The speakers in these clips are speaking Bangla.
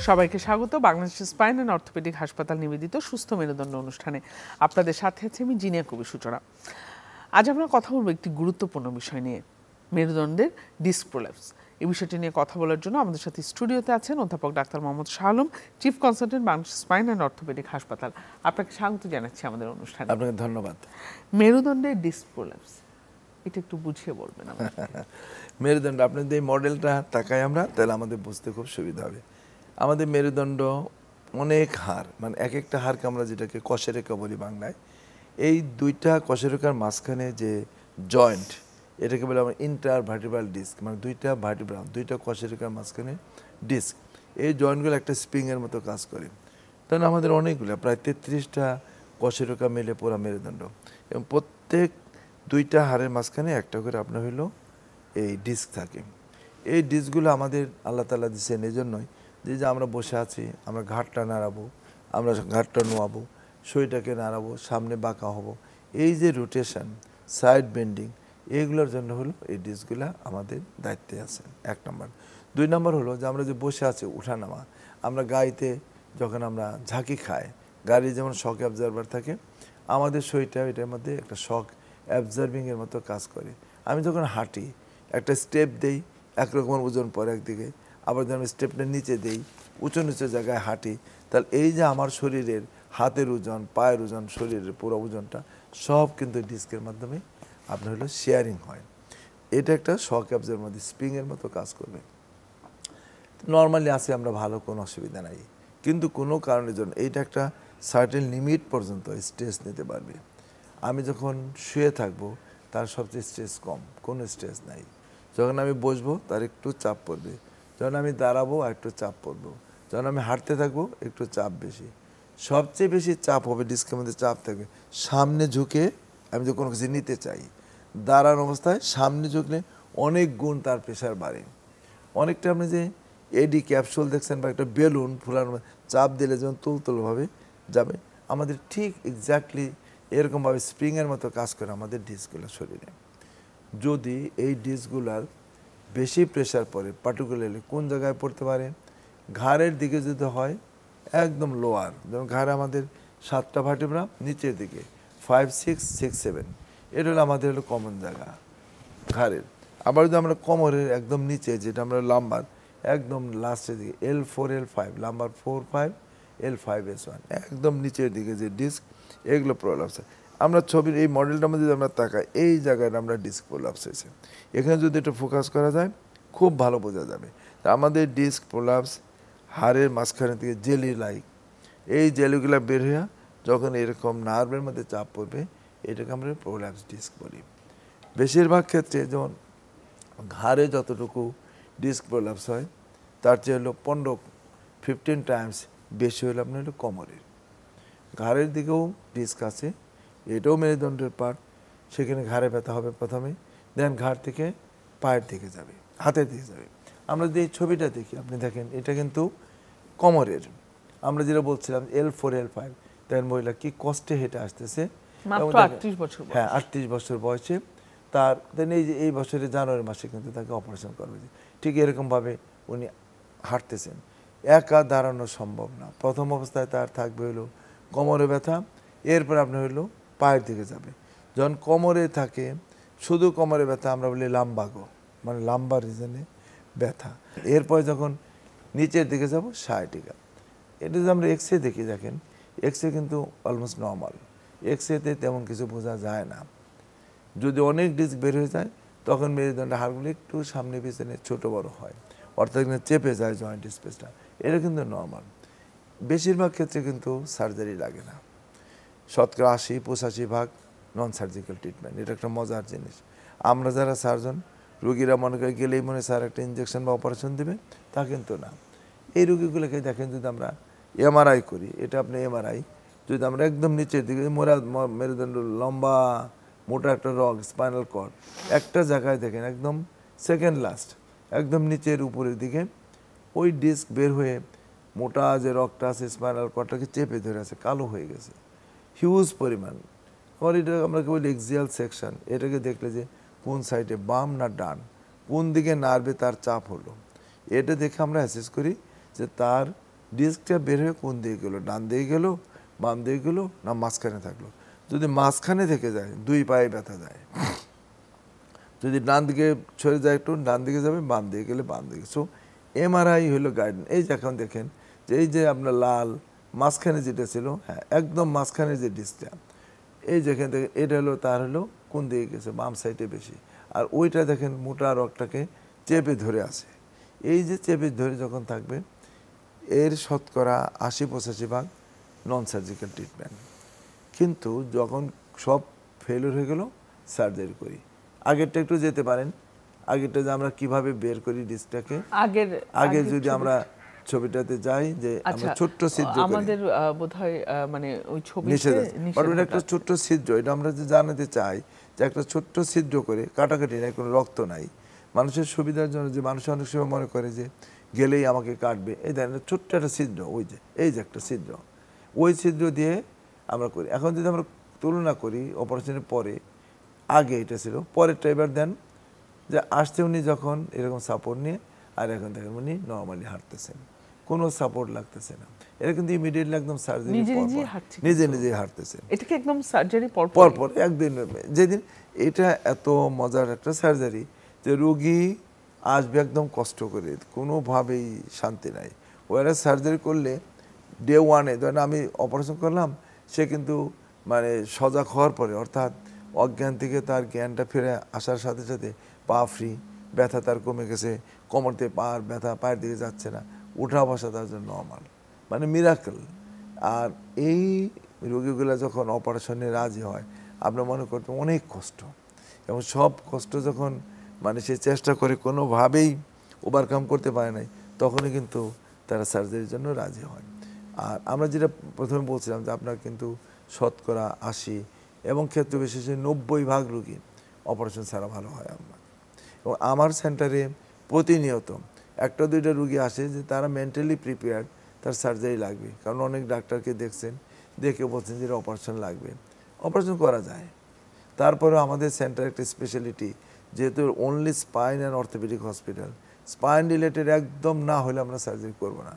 সবাইকে স্বাগত বাংলাদেশ স্পাইন অ্যান্ড অর্থোপেডিক হাসপাতাল নিবেদিত সুস্থ মেরুদণ্ড অনুষ্ঠানে। আপনাদের সাথে আছি আমি জিনিয়া কবি সূচনা। আজ আমরা কথা বলবো একটি গুরুত্বপূর্ণ বিষয় নিয়ে, মেরুদণ্ডের ডিস্ক প্রোল্যাপস। এই বিষয়টি নিয়ে কথা বলার জন্য আমাদের সাথে স্টুডিওতে আছেন অধ্যাপক doctor Mohammad Shah Alam, chief consultant Bangladesh spine and orthopaedic হাসপাতাল। আপনাকে স্বাগত জানাচ্ছি আমাদের অনুষ্ঠানে। আপনাকে ধন্যবাদ। মেরুদণ্ডের ডিস্ক প্রোল্যাপস এটা একটু বুঝিয়ে বলবেন আমাদের। মেরুদণ্ড, আপনি যদি এই মডেলটা তাকাই আমরা, তাহলে আমাদের বুঝতে খুব সুবিধা হবে। আমাদের মেরুদণ্ড অনেক হাড়, মানে এক একটা হাড়কে আমরা যেটাকে কশেরেখা বলি বাংলায়, এই দুইটা কশেরেখার মাঝখানে যে জয়েন্ট, এটাকে বলে আমরা ইন্টারভার্টিব্রাল ডিস্ক, মানে দুইটা ভার্টিব্রা, দুইটা কশেরেখার মাঝখানে ডিস্ক। এই জয়েন্টগুলো একটা স্প্রিংয়ের মতো কাজ করে। তখন আমাদের অনেকগুলো, প্রায় 33টা কশেরেখা মিলে পুরো মেরুদণ্ড, এবং প্রত্যেক দুইটা হাড়ের মাঝখানে একটা করে আপনার হইলো এই ডিস্ক থাকে। এই ডিস্কগুলো আমাদের আল্লাহ তাআলা দিচ্ছেন এই জন্যই যে আমরা বসে আছি, আমরা ঘাটটা নাড়াবো, আমরা ঘাটটা নোয়াবো, শরীরটাকে নাড়াবো, সামনে বাঁকা হব, এই যে রোটেশন, সাইড বেন্ডিং, এইগুলোর জন্য হলো এই ডিস্কগুলো আমাদের দায়িত্বে আছে, 1 নম্বর। 2 নম্বর হলো যে আমরা যে বসে আছি, উঠানামা, আমরা গাড়িতে যখন আমরা ঝাঁকি খাই, গাড়ি যেমন শক অ্যাবজর্ভার থাকে, আমাদের শরীরটা এটার মধ্যে একটা শক অ্যাবজর্বিংয়ের মতো কাজ করে। আমি যখন হাঁটি, একটা স্টেপ দেই, একরকম ওজন পরে একদিকে, আবার যখন আমি স্টেপটা নিচে দেই, উঁচু নিচু জায়গায় হাঁটি, তাহলে এই যে আমার শরীরের হাতের ওজন, পায়ের ওজন, শরীরের পুরো ওজনটা সব কিন্তু ডিস্কের মাধ্যমে আপনার হলো শেয়ারিং হয়। এটা একটা শক অ্যাবজর্বের মধ্যে স্প্রিংয়ের মতো কাজ করবে। নর্মালি আছে, আমরা ভালো, কোনো অসুবিধা নাই, কিন্তু কোনো কারণের জন্য এইটা একটা সার্টেন লিমিট পর্যন্ত স্ট্রেস নিতে পারবে। আমি যখন শুয়ে থাকবো, তার সবচেয়ে স্ট্রেস কম, কোনো স্ট্রেস নাই। যখন আমি বসবো, তার একটু চাপ পড়বে। যখন আমি দাঁড়াবো, আর একটু চাপ পড়বো। যখন আমি হাঁটতে থাকবো, একটু চাপ বেশি। সবচেয়ে বেশি চাপ হবে, ডিস্কের মধ্যে চাপ থাকবে সামনে ঝুঁকে আমি যদি কোনো কিছু নিতে চাই। দাঁড়ানো অবস্থায় সামনে ঝুঁকলে অনেক গুণ তার প্রেশার বাড়ে। অনেকটা আপনি যে এডি ক্যাপসুল দেখছেন, বা একটা বেলুন ফুলানো, চাপ দিলে যেমন তুলতুলভাবে যাবে, আমাদের ঠিক এক্স্যাক্টলি এরকমভাবে স্প্রিংয়ের মতো কাজ করে আমাদের ডিস্কগুলো শরীরে। যদি এই ডিস্কগুলার বেশি প্রেশার পড়ে, পার্টিকুলারলি কোন জায়গায় পড়তে পারে, ঘাড়ের দিকে যদি হয়, একদম লোয়ার, যেমন ঘাড়ে আমাদের 7টা ভার্টিব্রা, নিচের দিকে 5, 6, 6, 7, এটা হলো আমাদের হলো কমন জায়গা ঘাড়ের। আবার যদি আমরা কোমরের একদম নিচে, যেটা আমরা লাম্বার একদম লাস্টের দিকে, L4, L5, lumber 4, 5, L5, S1, একদম নিচের দিকে যে ডিস্ক, এগুলো প্রলাপস হয়। আমরা ছবির এই মডেলটার মধ্যে যদি আমরা তাকাই, এই জায়গায় আমরা ডিস্ক প্রলাপস হয়েছে, এখানে যদি একটু ফোকাস করা যায়, খুব ভালো বোঝা যাবে। তা আমাদের ডিস্ক প্রলাপস হাড়ের মাঝখানে থেকে জেলি লাইক, এই জেলিগুলো বের হয়ে যখন এরকম নার্ভের মধ্যে চাপ পড়বে, এটাকে আমরা প্রলাপস ডিস্ক বলি। বেশিরভাগ ক্ষেত্রে যেমন ঘাড়ে যতটুকু ডিস্ক প্রলাপস হয়, তার চেয়ে হলো 15 টাইমস বেশি হলো আপনার হলো কোমরের। ঘাড়ের দিকেও ডিস্ক আছে, এটাও মেরুদণ্ডের পার্ট, সেখানে ঘাড়ে ব্যথা হবে প্রথমে, দেন ঘাড় থেকে পায়ের দিকে যাবে, হাতের দিকে যাবে। আমরা যদি এই ছবিটা দেখি, আপনি দেখেন এটা কিন্তু কোমরের। আমরা যেটা বলছিলাম L4, L5, দেখেন মহিলা কি কষ্টে হেঁটে আসতেছে, মাত্র 38 বছর, হ্যাঁ 38 বছর বয়সে। তার দেন এই যে এই বছরের জানুয়ারি মাসে কিন্তু তাকে অপারেশন করবে। ঠিক এরকমভাবে উনি হাঁটতেছেন, একা দাঁড়ানো সম্ভব না। প্রথম অবস্থায় তার থাকবে হলো কোমরে ব্যথা, এরপর আপনার হইলো পায়ের দিকে যাবে। যখন কোমরে থাকে, শুধু কোমরে ব্যথা, আমরা বলি লাম্বাগো, মানে লাম্বার রিজনে ব্যথা। এরপর যখন নিচের দিকে যাব, সায়াটিকা। এটা যদি আমরা এক্স রে দেখি, দেখেন এক্স রে কিন্তু অলমোস্ট নর্মাল, এক্স রেতে তেমন কিছু বোঝা যায় না। যদি অনেক ডিস্ক বের হয়ে যায়, তখন মেরুদণ্ডের হাড়গুলো একটু সামনে পিছনে ছোট বড় হয়, অর্থাৎ চেপে যায় জয়েন্ট স্পেসটা, এটা কিন্তু নর্মাল। বেশিরভাগ ক্ষেত্রে কিন্তু সার্জারি লাগে না, শতকরা 80-85% নন সার্জিক্যাল ট্রিটমেন্ট। এটা একটা মজার জিনিস। আমরা যারা সার্জন, রুগীরা মনে করে গেলেই মনে স্যার একটা ইঞ্জেকশন বা অপারেশন দেবে, তা কিন্তু না। এই রুগীগুলোকে দেখেন, যদি আমরা এমআরআই করি, এটা আপনি এমআরআই যদি আমরা একদম নিচের দিকে, মেরুদণ্ড লম্বা মোটা একটা রগ, স্পাইনাল কর্ড, একটা জায়গায় দেখেন একদম সেকেন্ড লাস্ট, একদম নিচের উপরের দিকে ওই ডিস্ক বের হয়ে মোটা যে রগটা আছে, স্পাইনাল কর্ডটাকে চেপে ধরে আছে, কালো হয়ে গেছে হিউজ পরিমাণ। আবার এটা আমরা বলি এক্সিয়াল সেকশন, এটাকে দেখলে যে কোন সাইডে, বাম না ডান, কোন দিকে নার্ভে তার চাপ হলো, এটা দেখে আমরা অ্যাসেস করি যে তার ডিস্কটা বের হয়ে কোন দিকে গেলো, ডান দিকে গেলো, বাম দিকে গেলো, না মাঝখানে থাকলো। যদি মাঝখানে থেকে যায়, দুই পায়ে ব্যথা যায়। যদি ডান দিকে সরে যায় একটু, ডান দিকে যাবে, বাম দিকে গেলে বাম দিকে। সো এমআরআই হলো গাইডেন্স। এই যে এখন দেখেন যে এই যে আপনার লাল মাঝখানে যেটা ছিল, হ্যাঁ একদম মাঝখানে যে ডিস্কটা, এই যেখান থেকে এটা হলো তার হলো কোন দিকে গেছে, বাম সাইডে বেশি। আর ওইটা দেখেন মোটা রগটাকে চেপে ধরে আছে। এই যে চেপে ধরে যখন থাকবে, এর শতকরা ৮০-৮৫ নন সার্জিক্যাল ট্রিটমেন্ট। কিন্তু যখন সব ফেলিওর হয়ে গেল, সার্জারি করি। আগেরটা একটু যেতে পারেন, আগেরটা যে আমরা কিভাবে বের করি ডিস্কটাকে, আগে যদি আমরা ছবিটাতে যাই, যে আমরা ছোট্ট ছিদ্র করি, আমাদের বোধহয় মানে ওই ছবিতে নিষেধাজ্ঞা একটা ছোট্ট ছিদ্র, এটা আমরা যে জানাতে চাই যে একটা ছোট্ট ছিদ্র করে, কাটাকাটি নাই, কোনো রক্ত নাই, মানুষের সুবিধার জন্য। যে মানুষ অনেক সময় মনে করে যে গেলেই আমাকে কাটবে, এই ধরনের ছোট্ট একটা ছিদ্র, ওই যে এই যে একটা ছিদ্র, ওই ছিদ্র দিয়ে আমরা করি। এখন যদি আমরা তুলনা করি অপারেশনের পরে, আগে এটা ছিল, পরেরটা এবার দেন যে আসছে উনি যখন এরকম সাপোর্ট নিয়ে, আর এখন দেখেন উনি নর্মালি হাঁটতেছেন, কোনো সাপোর্ট লাগতেছে না। এটা কিন্তু ইমিডিয়েটলি একদম সার্জারি নিজে নিজেই হাঁটতেছেন। এটা কি একদম সার্জারি পরপর একদিন, যেদিন এটা এত মজার একটা সার্জারি যে রোগী আসবে একদম কষ্ট করে, কোনোভাবেই শান্তি নাই। ওরা সার্জারি করলে ডে ওয়ানে, ধরেন আমি অপারেশন করলাম, সে কিন্তু মানে সজাগ হওয়ার পরে, অর্থাৎ অজ্ঞান থেকে তার জ্ঞানটা ফিরে আসার সাথে সাথে পা ফ্রি, ব্যথা তার কমে গেছে, কোমরতে পার ব্যথা, পায়ের দিকে যাচ্ছে না, উঠা বসা তার জন্য নর্মাল, মানে মিরাকেল। আর এই রোগীগুলো যখন অপারেশনে রাজি হয়, আপনার মনে করতে অনেক কষ্ট, এবং সব কষ্ট যখন মানে সে চেষ্টা করে কোনোভাবেই ওভারকাম করতে পারে নাই, তখনই কিন্তু তারা সার্জারির জন্য রাজি হয়। আর আমরা যেটা প্রথমে বলছিলাম যে আপনার কিন্তু শতকরা ৮০ এবং ক্ষেত্র বিশেষে ৯০% রোগী অপারেশন ছাড়া ভালো হয় আমার। এবং আমার সেন্টারে প্রতিনিয়ত একটা দুইটা রুগী আসে যে তারা মেন্টালি প্রিপেয়ার্ড, তার সার্জারি লাগবে, কারণ অনেক ডাক্তারকে দেখছেন, দেখে বলছেন যে অপারেশন লাগবে, অপারেশন করা যায়। তারপরেও আমাদের সেন্টার একটা স্পেশালিটি, যেহেতু only spine and orthopaedic hospital, spine related একদম না হলে আমরা সার্জারি করব না।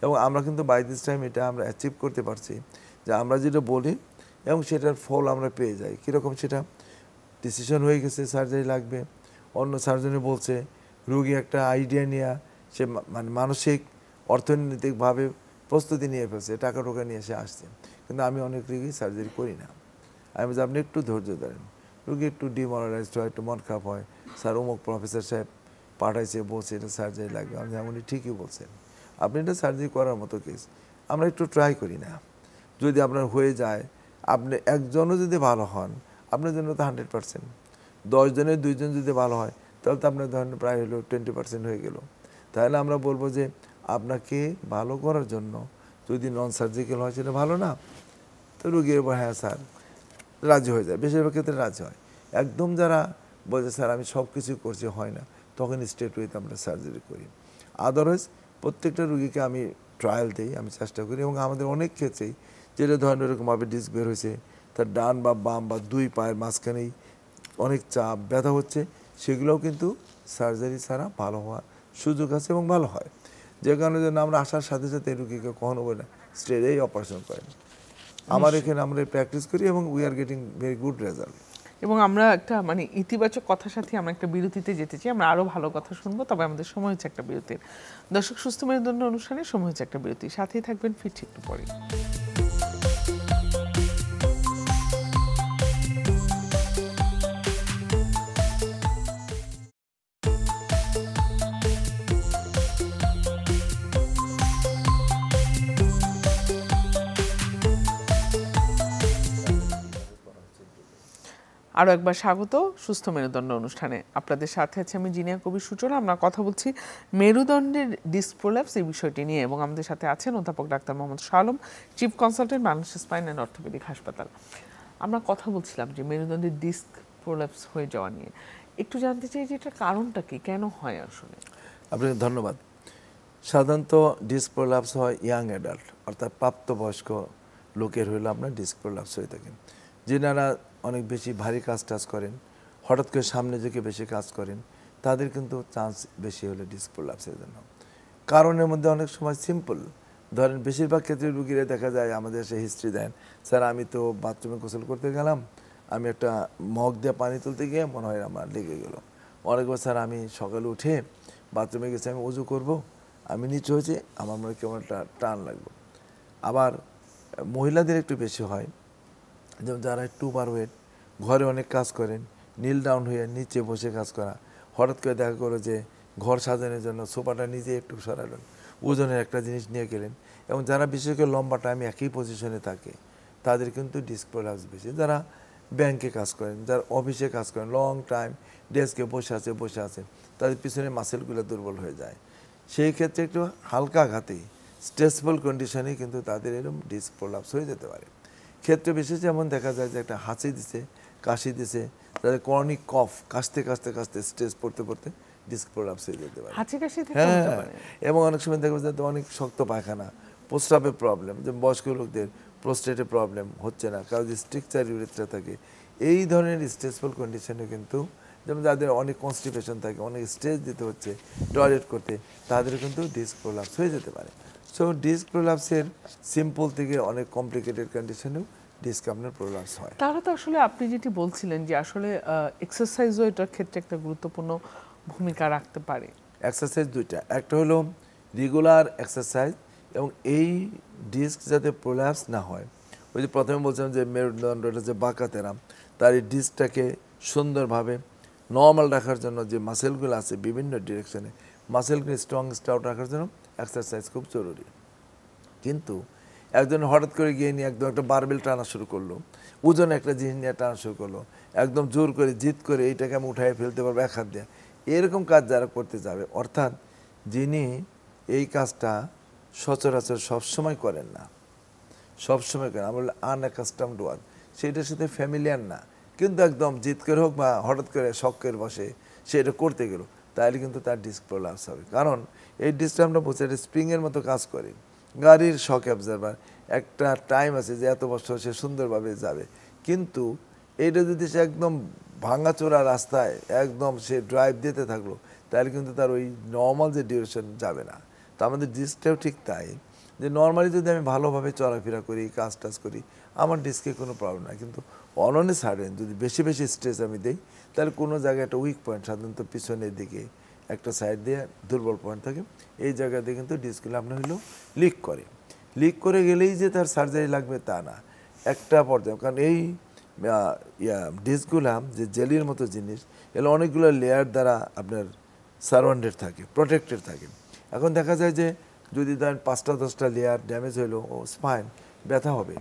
এবং আমরা কিন্তু বাই দিস টাইম এটা আমরা অ্যাচিভ করতে পারছি যে আমরা যেটা বলি এবং সেটার ফল আমরা পেয়ে যাই। কীরকম, সেটা ডিসিশন হয়ে গেছে সার্জারি লাগবে, অন্য সার্জনে বলছে, রুগী একটা আইডিয়া নিয়ে সে মানে মানসিক অর্থনৈতিকভাবে প্রস্তুতি নিয়ে ফেলছে, টাকা টোকা নিয়ে সে আসছে। কিন্তু আমি অনেক রুগী সার্জারি করি না। আমি বলছি আপনি একটু ধৈর্য ধরেন, রুগী একটু ডিমোরালাইজড হয়, একটু মন খারাপ হয়, স্যার অমুক প্রফেসর সাহেব পাঠাইছে, বলছে এটা সার্জারি লাগবে। আমি উনি ঠিকই বলছেন, আপনি এটা সার্জারি করার মতো কেস, আমরা একটু ট্রাই করি না। যদি আপনার হয়ে যায়, আপনি একজনও যদি ভালো হন, আপনার জন্য তো 100%, 10 জনের 2 জন যদি ভালো হয়, তাহলে তো আপনার ধরেন প্রায় হলো 20% হয়ে গেল। তাহলে আমরা বলবো যে আপনাকে ভালো করার জন্য যদি নন সার্জিক্যাল হয় সেটা ভালো না, তো রুগীর উপর হ্যাঁ স্যার রাজি হয়ে যায়, বেশিরভাগ ক্ষেত্রে রাজি হয়। একদম যারা বলছে স্যার আমি সব কিছু করছি হয় না, তখন স্ট্রেট ওয়েতে আমরা সার্জারি করি। আদারওয়াইজ প্রত্যেকটা রুগীকে আমি ট্রায়াল দিই, আমি চেষ্টা করি। এবং আমাদের অনেক ক্ষেত্রেই যেটা ধরেন এরকমভাবে ডিস্ক বের হয়েছে, তার ডান বা বাম বা দুই পায়ের মাঝখানেই অনেক চাপ ব্যথা হচ্ছে, সেগুলোও কিন্তু সার্জারি ছাড়া ভালো হওয়ার সুযোগ আছে এবং ভালো হয়। যে কারণে জন্য আমরা আসার সাথে সাথে রুগীকে কখনো বলি না স্ট্রেটেই অপারেশন করেন। আমার এখানে আমরা প্র্যাকটিস করি এবং we are getting very good result. এবং আমরা একটা মানে ইতিবাচক কথার সাথে আমরা একটা বিরতিতে যেতে চাই, আমরা আরও ভালো কথা শুনবো, তবে আমাদের সময় হচ্ছে একটা বিরতির। দর্শক, সুস্থ মেরুদণ্ড অনুষ্ঠানে সময় হচ্ছে একটা বিরতি, সাথেই থাকবেন, ফিরছি একটু পরে। আরও একবার স্বাগত সুস্থ মেরুদণ্ড অনুষ্ঠানে। আপনাদের সাথে আছে আমি জিনিয়া কবির সূচনা। আমরা কথা বলছি মেরুদণ্ডের ডিস্ক প্রোল্যাপস এই বিষয়টি নিয়ে, এবং আমাদের সাথে আছেন অধ্যাপক doctor Mohammad Shah Alam, chief consultant Bangladesh spine and orthopaedic হাসপাতাল। আমরা কথা বলছিলাম যে মেরুদণ্ডের ডিস্ক প্রোল্যাপস হয়ে যাওয়া নিয়ে। একটু জানতে চাই যে এটার কারণটা কি, কেন হয় আসলে? আপনাকে ধন্যবাদ। সাধারণত ডিস্ক প্রোল্যাপস হয় ইয়াং অ্যাডাল্ট, অর্থাৎ প্রাপ্তবয়স্ক লোকের হইলে আপনার ডিস্ক প্রোল্যাপস হয়ে থাকেন। যেনারা অনেক বেশি ভারী কাজ টাজ করেন, হঠাৎ করে সামনে থেকে বেশি কাজ করেন, তাদের কিন্তু চান্স বেশি হলে ডিস্ক প্রোল্যাপসের জন্য। কারণের মধ্যে অনেক সময় সিম্পল, ধরেন বেশিরভাগ ক্ষেত্রে রুগীরা দেখা যায় আমাদের এসে হিস্ট্রি দেন, স্যার আমি তো বাথরুমে গোসল করতে গেলাম, আমি একটা মগ দিয়ে পানি তুলতে গিয়ে মনে হয় আমার লেগে গেল। অনেকবার স্যার আমি সকালে উঠে বাথরুমে গেছি, আমি উজু করব, আমি নিচে হয়েছে, আমার মনে কেমন একটা টান লাগলো। আবার মহিলাদের একটু বেশি হয়, যেমন যারা একটু ওভারওয়েট, ঘরে অনেক কাজ করেন, নীল ডাউন হয়ে নিচে বসে কাজ করা, হঠাৎ করে দেখা করো যে ঘর সাজানোর জন্য সোফাটা নিজে একটু সরালেন, ওজনের একটা জিনিস নিয়ে গেলেন। এবং যারা বিশেষ করে লম্বা টাইম একই পজিশনে থাকে তাদের কিন্তু ডিস্ক প্রলাপস বেশি। যারা ব্যাংকে কাজ করেন, যারা অফিসে কাজ করেন, লং টাইম ডেস্কে বসে আছে, তাদের পিছনে মাসেলগুলো দুর্বল হয়ে যায়। সেই ক্ষেত্রে একটু হালকা আঘাতেই স্ট্রেসফুল কন্ডিশনে কিন্তু তাদের এরকম ডিস্ক প্রলাপস হয়ে যেতে পারে। ক্ষেত্রে বিশেষ যেমন দেখা যায় যে একটা হাঁচি দিছে, কাশি দিছে, তাদের ক্রনিক কফ, কাশতে স্ট্রেস পড়তে ডিস্ক প্রলাপস হয়ে যেতে পারে। হাঁচি কাশি থেকে হ্যাঁ, হতে পারে। এবং অনেক সময় দেখা যায় অনেক শক্ত পায়খানা, প্রস্রাবের প্রবলেম, যে বয়স্ক লোকদের প্রোস্টেটের প্রবলেম হচ্ছে না, কারো যে স্ট্রিকচার ইউরেথ্রা থাকে, এই ধরনের স্ট্রেসফুল কন্ডিশনে কিন্তু, যেমন যাদের অনেক কনস্টিপেশন থাকে, অনেক স্ট্রেস দিতে হচ্ছে টয়লেট করতে, তাদের কিন্তু ডিস্ক প্রলাপস হয়ে যেতে পারে। সো ডিস্ক প্রলাপসের সিম্পল থেকে অনেক কমপ্লিকেটেড কন্ডিশনেও ডিস্ক আপনার প্রলাপস হয়। তাহলে তো আসলে আপনি যেটি বলছিলেন যে আসলে এক্সারসাইজও এটার ক্ষেত্রে একটা গুরুত্বপূর্ণ ভূমিকা রাখতে পারে। এক্সারসাইজ দুইটা, একটা হলো রেগুলার এক্সারসাইজ, এবং এই ডিস্ক যাতে প্রোল্যাপস না হয়। ওই যে প্রথমে বলছিলাম যে মেরুদণ্ডটা যে বাঁকাতেরা, তার এই ডিস্কটাকে সুন্দরভাবে নর্মাল রাখার জন্য যে মাসেলগুলো আছে বিভিন্ন ডিরেকশনে, মাসেলগুলো স্ট্রং স্টাউট রাখার জন্য এক্সারসাইজ খুব জরুরি। কিন্তু একজন হঠাৎ করে গিয়ে নিয়ে একদম একটা বারবেল টানা শুরু করলো, ওজন একটা জিনিস নিয়ে টানা শুরু করলো, একদম জোর করে জিদ করে এইটাকে আমি উঠাই ফেলতে পারবো এক হাত দিয়ে, এরকম কাজ যারা করতে যাবে, অর্থাৎ যিনি এই কাজটা সচরাচর সবসময় করেন না, সবসময় করেন, আমরা বলি আনঅ্যাকাস্টমড ওয়ার্ক, সেটার সাথে ফ্যামিলিয়ার না, কিন্তু একদম জিদ করে হোক বা হঠাৎ করে শখের বসে সেটা করতে গেল, তাহলে কিন্তু তার ডিস্ক প্রলাপস হবে। কারণ এই ডিস্কটা আমরা বলছি এটা স্প্রিংয়ের মতো কাজ করে, গাড়ির শক অ্যাবজারভার, একটা টাইম আছে যে এত বছর সে সুন্দরভাবে যাবে, কিন্তু এইটা যদি সে একদম ভাঙাচোরা রাস্তায় একদম সে ড্রাইভ দিতে থাকলো, তাহলে কিন্তু তার ওই নর্মাল যে ডিউরেশন যাবে না। তো আমাদের ডিস্কটাও ঠিক তাই, যে নর্মালি যদি আমি ভালোভাবে চলাফেরা করি, কাজ টাজ করি, আমার ডিস্কে কোনো প্রবলেম নাই। কিন্তু অননে সাডেন যদি বেশি স্ট্রেস আমি দিই, তাহলে কোনো জায়গায় একটা উইক পয়েন্ট, সাধারণত পিছনের দিকে একটা সাইড দিয়ে দুর্বল পয়েন্ট থাকে, এই জায়গা দিয়ে কিন্তু ডিস্কগুলো আপনার হলো লিক করে গেলেই যে তার সার্জারি লাগবে তা না, একটা পর্যায়ে। কারণ এই ডিস্কগুলা যে জেলির মতো জিনিস, এগুলো অনেকগুলো লেয়ার দ্বারা আপনার সারাউন্ডেড থাকে, প্রোটেক্টেড থাকে। এখন দেখা যায় যে যদি ধরেন 5টা-10টা লেয়ার ড্যামেজ হলো, ও স্পাইন ব্যথা হবে,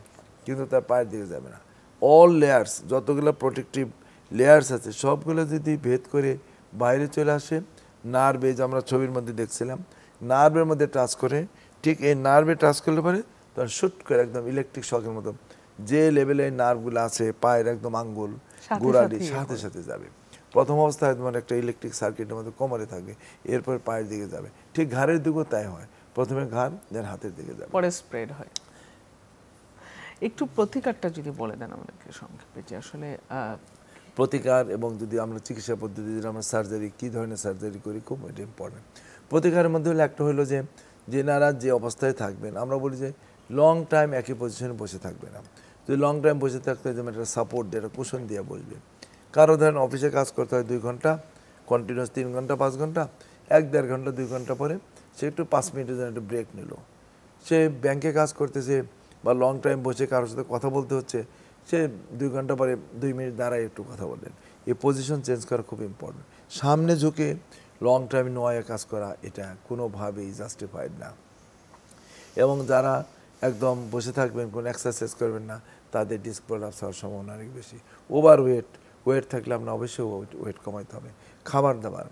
কিন্তু তার পায়ের দিকে যাবে না। অল লেয়ার্স, যতগুলো প্রোটেক্টিভ লেয়ার্স আছে, সবগুলো যদি ভেদ করে বাইরে চলে আসে, নার্ভে, যে আমরা ছবির মধ্যে দেখছিলাম, নার্ভের মধ্যে টাচ করে, ঠিক এই নার্ভে টাচ করলে পরে তখন শুট করে একদম ইলেকট্রিক শকের মতো যে লেভেলে নার্ভগুলো আছে পায়ের একদম আঙ্গুল গোড়ালি সাথে যাবে। প্রথম অবস্থায় তোমার একটা ইলেকট্রিক সার্কিটের মধ্যে কোমরে থাকবে, এরপর পায়ের দিকে যাবে, ঠিক ঘাড়ের দিকেও তাই হয়, প্রথমে ঘাড় দেন হাতের দিকে যাবে, পরে স্প্রেড হয়। একটু প্রতিকারটা যদি বলে দেন আমাদেরকে সংক্ষেপে, যে আসলে প্রতিকার এবং যদি আমরা চিকিৎসা পদ্ধতি, যদি আমরা সার্জারি, কী ধরনের সার্জারি করি, খুব এটা ইম্পর্টেন্ট। প্রতিকারের মধ্যে হলো একটা হলো যে যেনারা যে অবস্থায় থাকবেন, আমরা বলি যে লং টাইম একই পজিশনে বসে থাকবে না। যদি লং টাইম বসে থাকতে হয়, যেমন একটা সাপোর্ট দিয়ে, একটা কুশন দিয়ে বসবে। কারো ধরেন অফিসে কাজ করতে হয় 2 ঘন্টা কন্টিনিউয়াস, 3 ঘন্টা 5 ঘন্টা, 1-1.5 ঘন্টা 2 ঘন্টা পরে সে একটু 5 মিনিটের জন্য একটু ব্রেক নিল। সে ব্যাংকে কাজ করতেছে বা লং টাইম বসে কারোর সাথে কথা বলতে হচ্ছে, সে 2 ঘন্টা পরে 2 মিনিট দাঁড়ায় একটু কথা বললেন। এই পজিশন চেঞ্জ করা খুব ইম্পর্টেন্ট। সামনে ঝুঁকে লং টাইম নোয়ায় কাজ করা, এটা কোনোভাবেই জাস্টিফাইড না। এবং যারা একদম বসে থাকবেন, কোনো এক্সারসাইজ করবেন না, তাদের ডিস্ক প্রলাপস হওয়ার সম্ভাবনা অনেক বেশি। ওয়েট থাকলে আমরা অবশ্যই ওয়েট কমাইতে হবে। খাবার দাবার,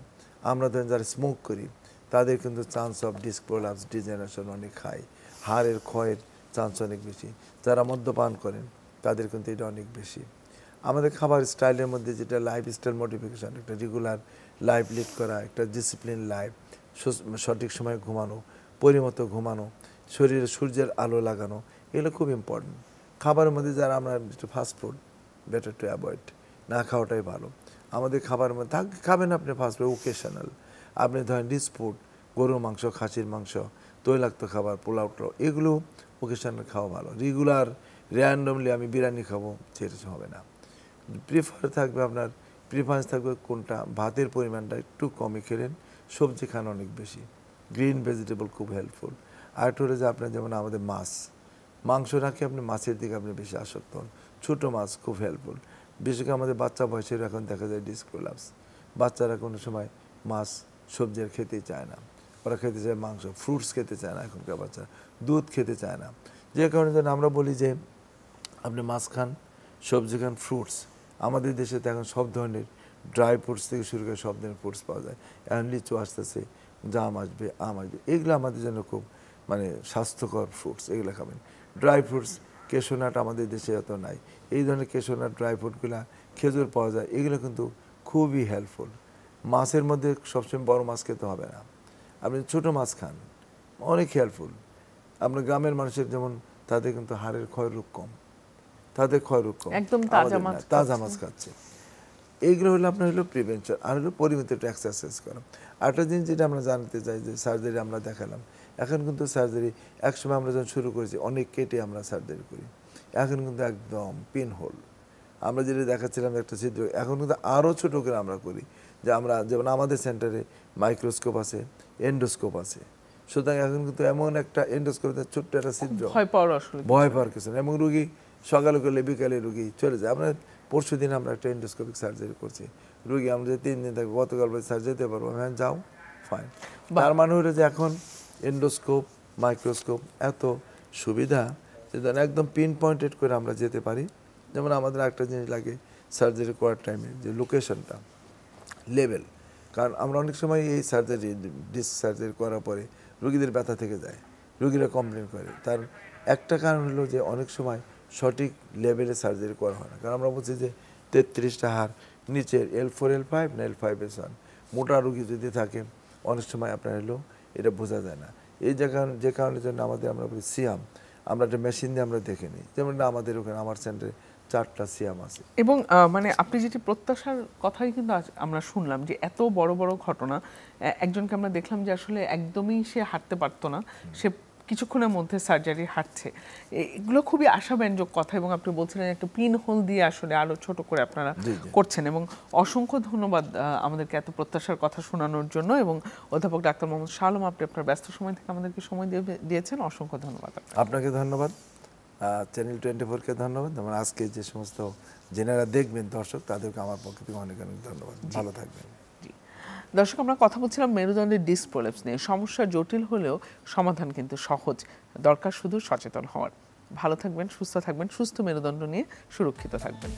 আমরা ধরেন যারা স্মোক করি, তাদের কিন্তু chance of disc prolapse, degeneration অনেক হাই, হাড়ের ক্ষয়ের চান্স অনেক বেশি। যারা মদ্যপান করেন, তাদের কিন্তু এটা অনেক বেশি। আমাদের খাবার স্টাইলের মধ্যে যেটা লাইফস্টাইল মডিফিকেশান, একটা রেগুলার লাইফ লিড করা, একটা ডিসিপ্লিন লাইফ, সঠিক সময়ে ঘুমানো, পরিমতো ঘুমানো, শরীরে সূর্যের আলো লাগানো, এগুলো খুব ইম্পর্টেন্ট। খাবারের মধ্যে যারা আমরা ফাস্টফুড, বেটার টু অ্যাভয়েড, না খাওয়াটাই ভালো। আমাদের খাবারের মধ্যে খাবেন আপনি ফাস্টফুড ওকেশনাল, আপনি ধরেন রিচ ফুড, গরুর মাংস, খাসির মাংস, তৈলাক্ত খাবার, পোলাও এগুলো ওকেশনে খাওয়া ভালো। রেগুলার র্যান্ডমলি আমি বিরিয়ানি খাবো সেটা হবে না। প্রিফারেন্স থাকবে কোনটা, ভাতের পরিমাণটা একটু কমই খেলেন, সবজি খান অনেক বেশি, গ্রিন ভেজিটেবল খুব হেল্পফুল। আর একটা হলো যে আপনার যেমন আমাদের মাংস রাখি, আপনি মাছের দিকে আপনি বেশি আসক্ত হন, ছোটো মাছ খুব হেল্পফুল। বিশেষ করে আমাদের বাচ্চা বয়সের এখন দেখা যায় ডিসপ্রোলাপস, বাচ্চারা কোনো সময় মাছ সবজি আর খেতেই চায় না, ওরা খেতে চায় মাংস, ফ্রুটস খেতে চায় না এখনকার বাচ্চা, দুধ খেতে চায় না। যে কারণে যেন আমরা বলি যে আপনি মাছ খান, সবজি খান, ফ্রুটস। আমাদের দেশে তো এখন সব ধরনের ড্রাই ফ্রুটস থেকে শুরু করে সব ধরনের ফ্রুটস পাওয়া যায়। এখন লিচু আসতেছে, জাম আসবে, আম আসবে, এগুলো আমাদের জন্য খুব মানে স্বাস্থ্যকর ফ্রুটস, এগুলো খাবেন। ড্রাই ফ্রুটস, কেশোনাট আমাদের দেশে এত নাই, এই ধরনের কেশোনাট, ড্রাই ফ্রুটগুলো, খেজুর পাওয়া যায়, এগুলো কিন্তু খুবই হেল্পফুল। মাছের মধ্যে সবসময় বড় মাছ খেতে হবে না, আপনি ছোটো মাছ খান, অনেক হেল্পফুল। আপনার গ্রামের মানুষের যেমন তাদের কিন্তু হাড়ের ক্ষয়রোগ কম, তাদের ক্ষয়রোগ কম, একদম তাজা মাছ খাচ্ছে। এইগুলো হলো আপনার হলো প্রিভেনশন। আর হলো পরিমিত একটু এক্সারসাইজ করা। আরেকটা জিনিস যেটা আমরা জানতে চাই যে সার্জারি আমরা দেখালাম, এখন কিন্তু সার্জারি, একসময় আমরা যখন শুরু করেছি অনেক কেটে আমরা সার্জারি করি, এখন কিন্তু একদম পিন হোল। আমরা যেটা দেখাচ্ছিলাম একটা ছিদ্র, এখন কিন্তু আরও ছোটো করে আমরা করি, যে আমরা যেমন আমাদের সেন্টারে মাইক্রোস্কোপ আছে, এন্ডোস্কোপ আছে, সুতরাং এখন কিন্তু এমন একটা এন্ডোস্কোপে ছোট্ট একটা ছিদ্র, ভয় পাওয়ার কিছু না। এবং রুগী সকালে করলে বিকালে রুগী চলে যায়। আমরা পরশু দিন আমরা একটা এন্ডোস্কোপিক সার্জারি করছি, রুগী আমরা যে 3 দিন থাকবে, গতকাল স্যার যেতে পারবো, হ্যাঁ যাও, ফাইন। তার মানে হলো যে এখন এন্ডোস্কোপ, মাইক্রোস্কোপ এত সুবিধা যে একদম পিন পয়েন্টেড করে আমরা যেতে পারি। যেমন আমাদের একটা জিনিস লাগে সার্জারি করার টাইমে, যে লোকেশনটা, লেভেল। কারণ আমরা অনেক সময় এই সার্জারি, ডিস্ক সার্জারি করার পরে রুগীদের ব্যথা থেকে যায়, রুগীরা কমপ্লেন করে। তার একটা কারণ হলো যে অনেক সময় সঠিক লেভেলে সার্জারি করা হয় না। কারণ আমরা বলছি যে 33টা হাড় নিচের L4 L5 না L5 S1, মোটা রুগী যদি থাকে অনেক সময় আপনার হলো এটা বোঝা যায় না। এই যে কারণের জন্য আমরা বলি সিয়াম, আমরা একটা মেশিন দিয়ে আমরা দেখে নিই। যেমন আমাদের ওখানে আমার সেন্টারে 4টা সিয়াম আছে। এবং মানে আপনি যেটি প্রত্যাশার কথাই কিন্তু আমরা শুনলাম যে এত বড় বড় ঘটনা, একজনকে আমরা দেখলাম যে আসলে একদমই সে হাঁটতে পারতো না, সে কিছুক্ষণের মধ্যে সার্জারি হাঁটছে। এগুলো খুবই আশাব্যঞ্জক কথা। এবং আপনি বলছিলেন একটা পিন হোল দিয়ে আসলে আরো ছোট করে আপনারা করছেন। এবং অসংখ্য ধন্যবাদ আমাদেরকে এত প্রত্যাশার কথা শোনানোর জন্য। এবং অধ্যাপক ডাক্তার মোহাম্মদ শাহ আলম, আপনি আপনার ব্যস্ত সময় থেকে আমাদেরকে সময় দিয়েছেন, অসংখ্য ধন্যবাদ। আপনাকে ধন্যবাদ, চ্যানেল 24-কে ধন্যবাদ। আমার আজকে যে সমস্ত জেনারা দেখবেন দর্শক, তাদেরকে আমার পক্ষ থেকে অনেক অনেক ধন্যবাদ। ভালো থাকবেন। দর্শক, আমরা কথা বলছিলাম মেরুদণ্ডের ডিস্ক প্রোল্যাপস নিয়ে। সমস্যা জটিল হলেও সমাধান কিন্তু সহজ, দরকার শুধু সচেতন হওয়ার। ভালো থাকবেন, সুস্থ থাকবেন, সুস্থ মেরুদণ্ড নিয়ে সুরক্ষিত থাকবেন।